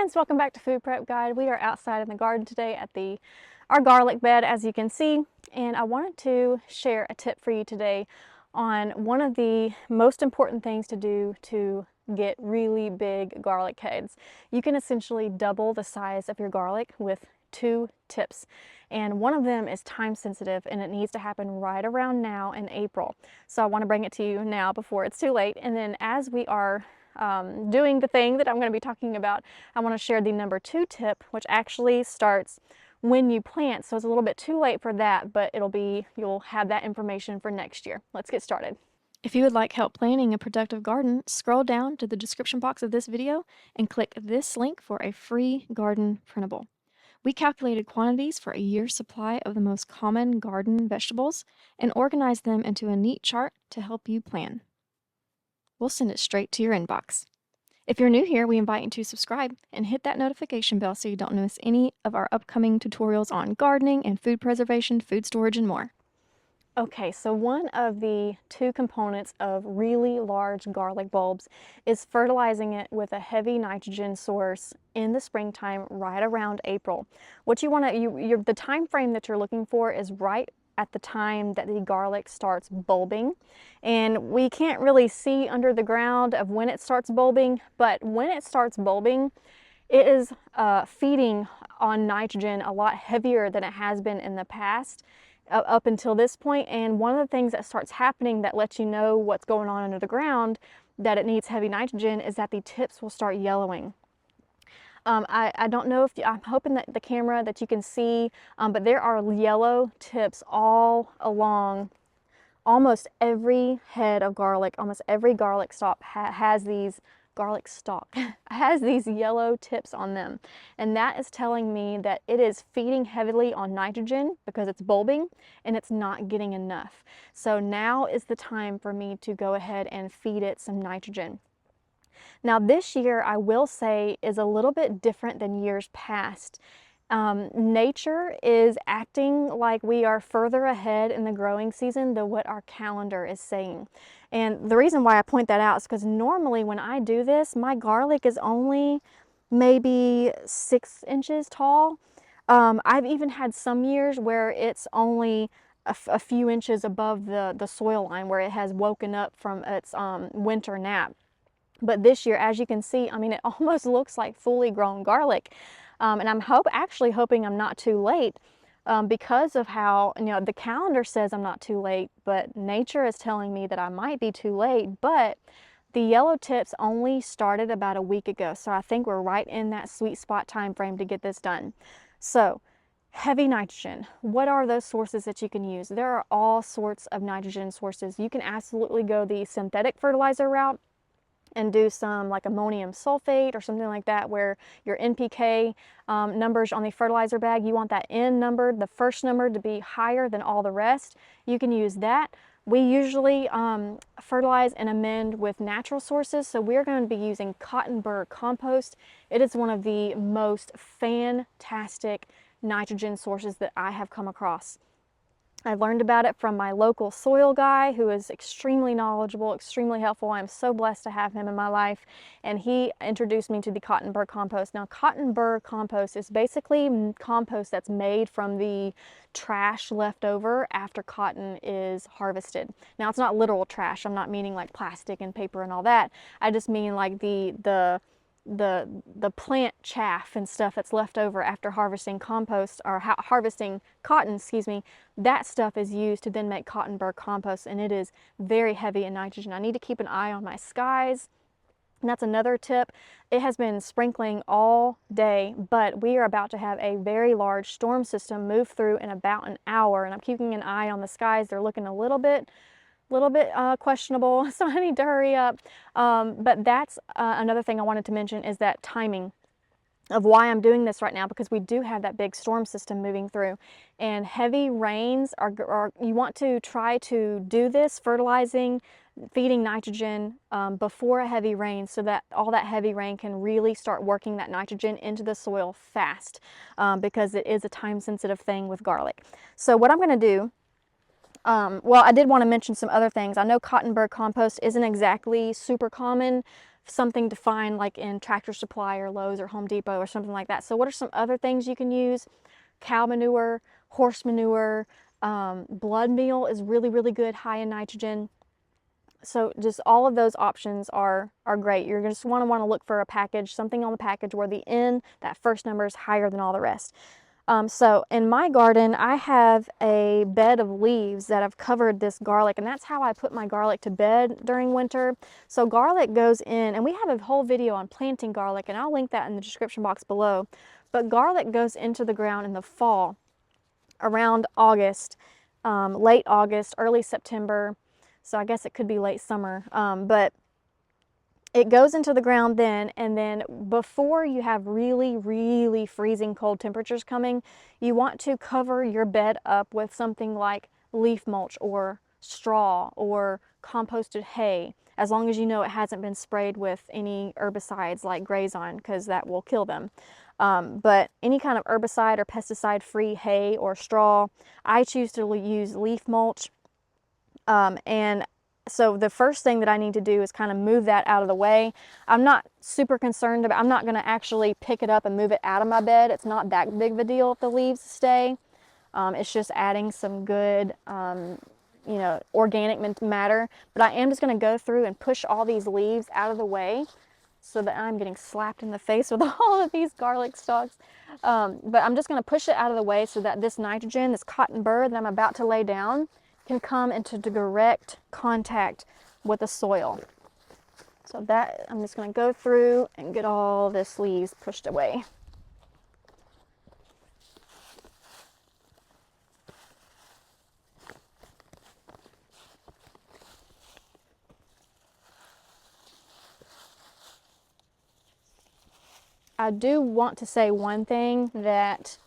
friends, welcome back to Food Prep Guide. We are outside in the garden today at our garlic bed, as you can see, and I wanted to share a tip for you today on one of the most important things to do to get really big garlic heads. You can essentially double the size of your garlic with 2 tips, and one of them is time sensitive and it needs to happen right around now in April. So I want to bring it to you now before it's too late, and then as we are doing the thing that I'm going to be talking about, I want to share the number 2 tip, which actually starts when you plant. So it's a little bit too late for that, but you'll have that information for next year. Let's get started. If you would like help planning a productive garden, scroll down to the description box of this video and click this link for a free garden printable. We calculated quantities for a year's supply of the most common garden vegetables and organized them into a neat chart to help you plan. We'll send it straight to your inbox. If you're new here, we invite you to subscribe and hit that notification bell so you don't miss any of our upcoming tutorials on gardening and food preservation, food storage, and more. Okay, so one of the 2 components of really large garlic bulbs is fertilizing it with a heavy nitrogen source in the springtime, right around April. What you want to, the time frame that you're looking for is right at the time that the garlic starts bulbing, and we can't really see under the ground of when it starts bulbing, but when it starts bulbing, it is feeding on nitrogen a lot heavier than it has been in the past up until this point. And one of the things that starts happening that lets you know what's going on under the ground, that it needs heavy nitrogen, is that the tips will start yellowing. I don't know if I'm hoping that the camera that you can see, but there are yellow tips all along almost every head of garlic. Almost every garlic stalk has these has these yellow tips on them, and that is telling me that it is feeding heavily on nitrogen because it's bulbing and it's not getting enough. So now is the time for me to go ahead and feed it some nitrogen. Now this year, I will say, is a little bit different than years past. Nature is acting like we are further ahead in the growing season than what our calendar is saying. And the reason why I point that out is because normally when I do this, my garlic is only maybe 6 inches tall. I've even had some years where it's only a few inches above the soil line, where it has woken up from its winter nap. But this year, as you can see, I mean, it almost looks like fully grown garlic. And I'm actually hoping I'm not too late because of how, the calendar says I'm not too late, but nature is telling me that I might be too late. But the yellow tips only started about a week ago. So I think we're right in that sweet spot time frame to get this done. So heavy nitrogen, what are those sources that you can use? There are all sorts of nitrogen sources. You can absolutely go the synthetic fertilizer route and do some like ammonium sulfate or something like that, where your NPK numbers on the fertilizer bag, you want that N number, the first number, to be higher than all the rest. You can use that. We usually fertilize and amend with natural sources, so we're going to be using cotton burr compost. It is one of the most fantastic nitrogen sources that I have come across. I learned about it from my local soil guy, who is extremely knowledgeable, extremely helpful. I'm so blessed to have him in my life, and he introduced me to the cotton burr compost. Now, cotton burr compost is basically compost that's made from the trash left over after cotton is harvested. Now, it's not literal trash. I'm not meaning like plastic and paper and all that. I just mean like the plant chaff and stuff that's left over after harvesting compost, or harvesting cotton, excuse me. That stuff is used to then make cotton burr compost, and it is very heavy in nitrogen. I need to keep an eye on my skies, and that's another tip. It has been sprinkling all day, but we are about to have a very large storm system move through in about an hour, and I'm keeping an eye on the skies. They're looking a little bit questionable, so I need to hurry up. But that's another thing I wanted to mention, is that timing of why I'm doing this right now, because we do have that big storm system moving through, and heavy rains are you want to try to do this fertilizing, feeding nitrogen before a heavy rain, so that all that heavy rain can really start working that nitrogen into the soil fast, because it is a time sensitive thing with garlic. So what I'm going to do, well, I did want to mention some other things. I know cotton burr compost isn't exactly super common something to find like in Tractor Supply or Lowe's or Home Depot or something like that. So what are some other things you can use? Cow manure, horse manure, blood meal is really, really good, high in nitrogen. So just all of those options are great. You're just want to look for a package, something on the package where the N, that first number, is higher than all the rest. So in my garden, I have a bed of leaves that have covered this garlic, and that's how I put my garlic to bed during winter. So garlic goes in, and we have a whole video on planting garlic, and I'll link that in the description box below. But garlic goes into the ground in the fall, around August, late August, early September. So I guess it could be late summer, but it goes into the ground then, and then before you have really, really freezing cold temperatures coming, you want to cover your bed up with something like leaf mulch or straw or composted hay, as long as you know it hasn't been sprayed with any herbicides like Grazon, because that will kill them. But any kind of herbicide or pesticide-free hay or straw, I choose to use leaf mulch. And so the first thing that I need to do is kind of move that out of the way. I'm not super concerned about, I'm not going to actually pick it up and move it out of my bed. It's not that big of a deal if the leaves stay. It's just adding some good, you know, organic matter. But I am just going to go through and push all these leaves out of the way so that I'm getting slapped in the face with all of these garlic stalks. But I'm just going to push it out of the way so that this nitrogen, this cotton burr that I'm about to lay down, can come into direct contact with the soil. So that, I'm just going to go through and get all this leaves pushed away. I do want to say one thing, that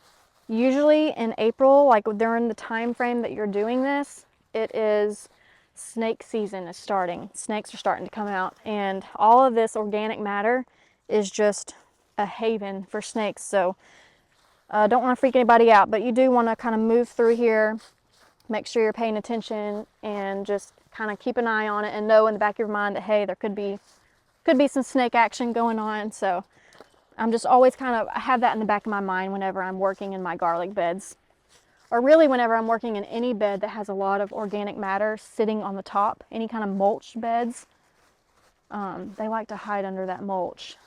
usually in April, like during the time frame that you're doing this, it is snake season is starting. Snakes are starting to come out, and all of this organic matter is just a haven for snakes. So don't want to freak anybody out, but you do want to kind of move through here, make sure you're paying attention, and just kind of keep an eye on it and know in the back of your mind that, hey, there could be some snake action going on. So I'm just always kind of, I have that in the back of my mind whenever I'm working in my garlic beds, or really whenever I'm working in any bed that has a lot of organic matter sitting on the top, any kind of mulch beds. They like to hide under that mulch.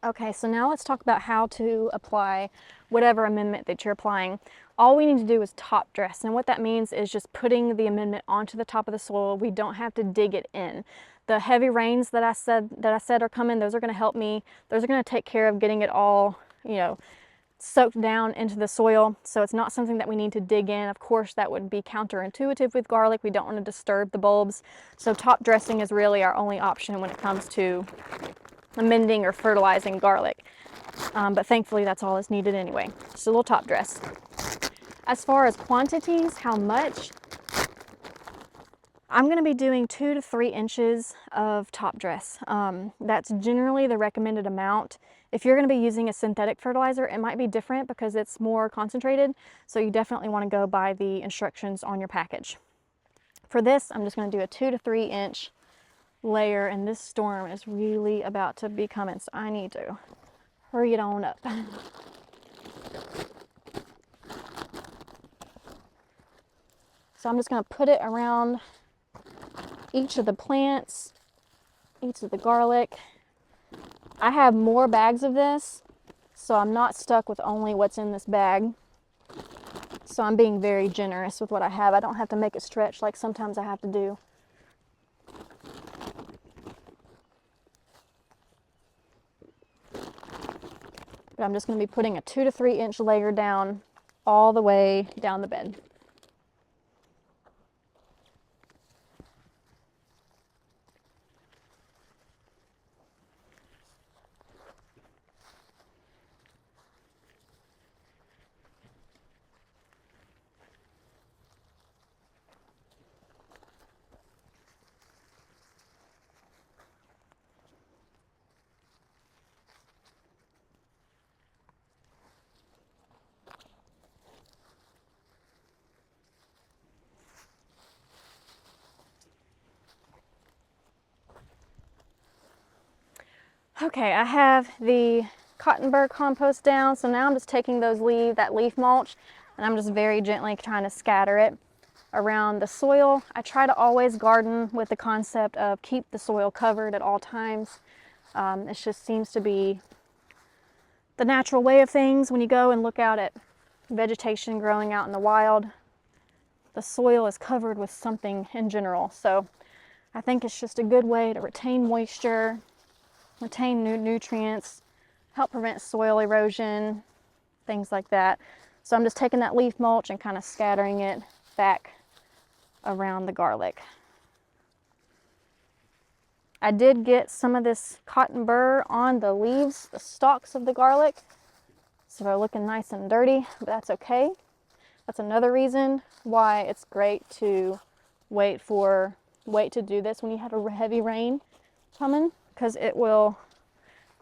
Okay, so now let's talk about how to apply whatever amendment that you're applying. All we need to do is top dress, and what that means is just putting the amendment onto the top of the soil. We don't have to dig it in. The heavy rains that I said are coming, those are going to help me. Those are going to take care of getting it all, you know, soaked down into the soil. So it's not something that we need to dig in. Of course, that would be counterintuitive with garlic. We don't want to disturb the bulbs. So top dressing is really our only option when it comes to amending or fertilizing garlic. But thankfully that's all that's needed anyway. Just a little top dress. As far as quantities, how much, I'm going to be doing 2 to 3 inches of top dress. That's generally the recommended amount. If you're going to be using a synthetic fertilizer, it might be different because it's more concentrated. So you definitely want to go by the instructions on your package. For this, I'm just going to do a 2 to 3 inch layer, and this storm is really about to be coming, so I need to hurry it on up. So I'm just going to put it around each of the plants, each of the garlic. I have more bags of this, so I'm not stuck with only what's in this bag. So I'm being very generous with what I have. I don't have to make it stretch like sometimes I have to do. But I'm just going to be putting a 2 to 3 inch layer down all the way down the bed. Okay, I have the cotton burr compost down, so now I'm just taking that leaf mulch, and I'm just very gently trying to scatter it around the soil. I try to always garden with the concept of keep the soil covered at all times. It just seems to be the natural way of things. When you go and look out at vegetation growing out in the wild, the soil is covered with something in general. So I think it's just a good way to retain moisture, retain nutrients, help prevent soil erosion, things like that. So I'm just taking that leaf mulch and kind of scattering it back around the garlic. I did get some of this cotton burr on the leaves, the stalks of the garlic, so they're looking nice and dirty, but that's okay. That's another reason why it's great to wait to do this when you have a heavy rain coming, because it will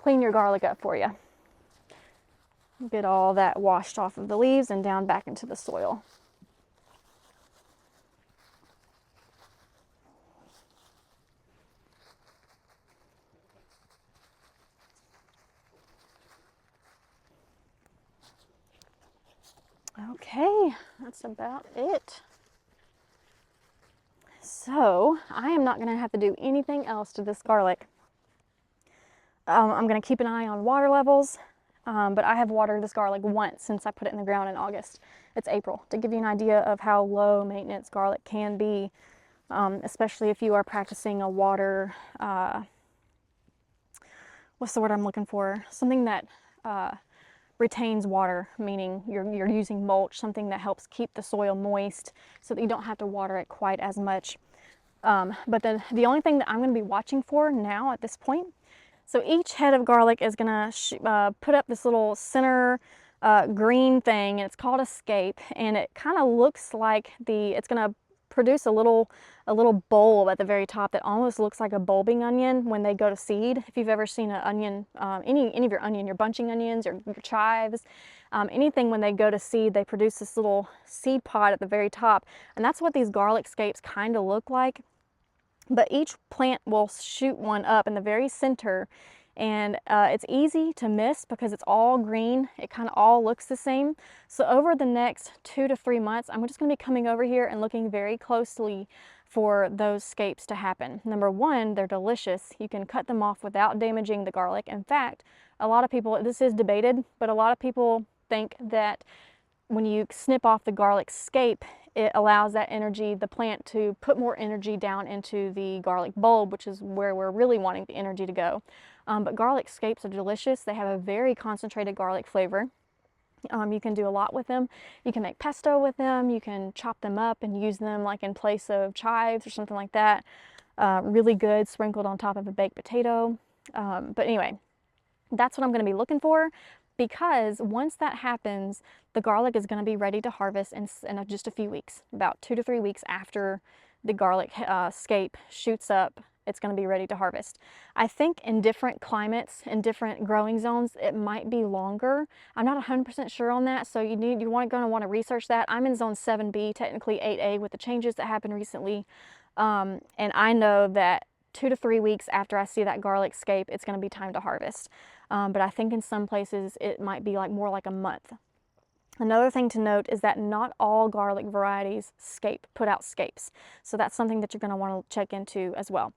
clean your garlic up for you. Get all that washed off of the leaves and down back into the soil. Okay, that's about it. So I am not gonna have to do anything else to this garlic. I'm gonna keep an eye on water levels, but I have watered this garlic once since I put it in the ground in August. It's April, to give you an idea of how low maintenance garlic can be, especially if you are practicing a water, what's the word I'm looking for? Something that retains water, meaning you're using mulch, something that helps keep the soil moist so that you don't have to water it quite as much. But then the only thing that I'm going to be watching for now at this point, so each head of garlic is going to put up this little center green thing, and it's called a scape, and it kind of looks like it's going to produce a little bulb at the very top that almost looks like a bulbing onion when they go to seed. If you've ever seen an onion, any of your onion, your bunching onions or your chives, anything when they go to seed, they produce this little seed pod at the very top, and that's what these garlic scapes kind of look like. But each plant will shoot one up in the very center, and it's easy to miss because it's all green. It kind of all looks the same. So over the next 2 to 3 months, I'm just going to be coming over here and looking very closely for those scapes to happen. Number one, they're delicious. You can cut them off without damaging the garlic. In fact, a lot of people, this is debated, but a lot of people think that when you snip off the garlic scape, it allows that energy, the plant, to put more energy down into the garlic bulb, which is where we're really wanting the energy to go. But garlic scapes are delicious. They have a very concentrated garlic flavor. You can do a lot with them. You can make pesto with them. You can chop them up and use them like in place of chives or something like that. Really good, sprinkled on top of a baked potato. But anyway, that's what I'm going to be looking for, because once that happens, the garlic is going to be ready to harvest in just a few weeks. About 2 to 3 weeks after the garlic scape shoots up, it's going to be ready to harvest. I think in different climates, in different growing zones, it might be longer. I'm not 100% sure on that, so you're going to want to research that. I'm in zone 7B, technically 8A, with the changes that happened recently, and I know that 2 to 3 weeks after I see that garlic scape, it's going to be time to harvest. But I think in some places it might be more like a month. Another thing to note is that not all garlic varieties put out scapes. So that's something that you're going to want to check into as well.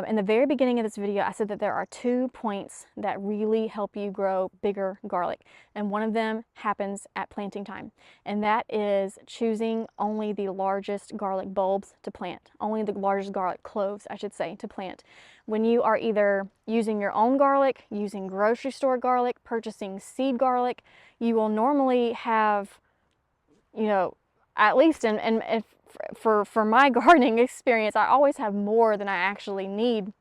In the very beginning of this video, I said that there are 2 points that really help you grow bigger garlic. And one of them happens at planting time. And that is choosing only the largest garlic bulbs to plant. Only the largest garlic cloves, I should say, to plant. When you are either using your own garlic, using grocery store garlic, purchasing seed garlic, you will normally have, at least for my gardening experience, I always have more than I actually need.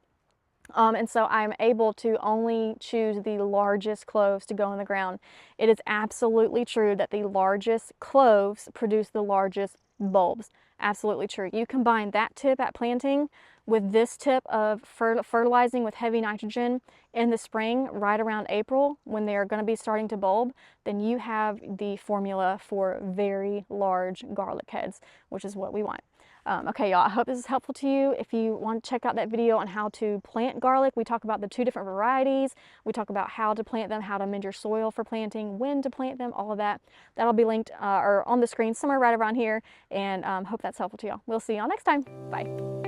And so I'm able to only choose the largest cloves to go in the ground. It is absolutely true that the largest cloves produce the largest bulbs. Absolutely true. You combine that tip at planting with this tip of fertilizing with heavy nitrogen in the spring, right around April, when they're going to be starting to bulb, then you have the formula for very large garlic heads, which is what we want. Okay, y'all, I hope this is helpful to you. If you want to check out that video on how to plant garlic, we talk about the 2 different varieties. We talk about how to plant them, how to amend your soil for planting, when to plant them, all of that. That'll be linked or on the screen somewhere right around here, and hope that's helpful to y'all. We'll see y'all next time. Bye.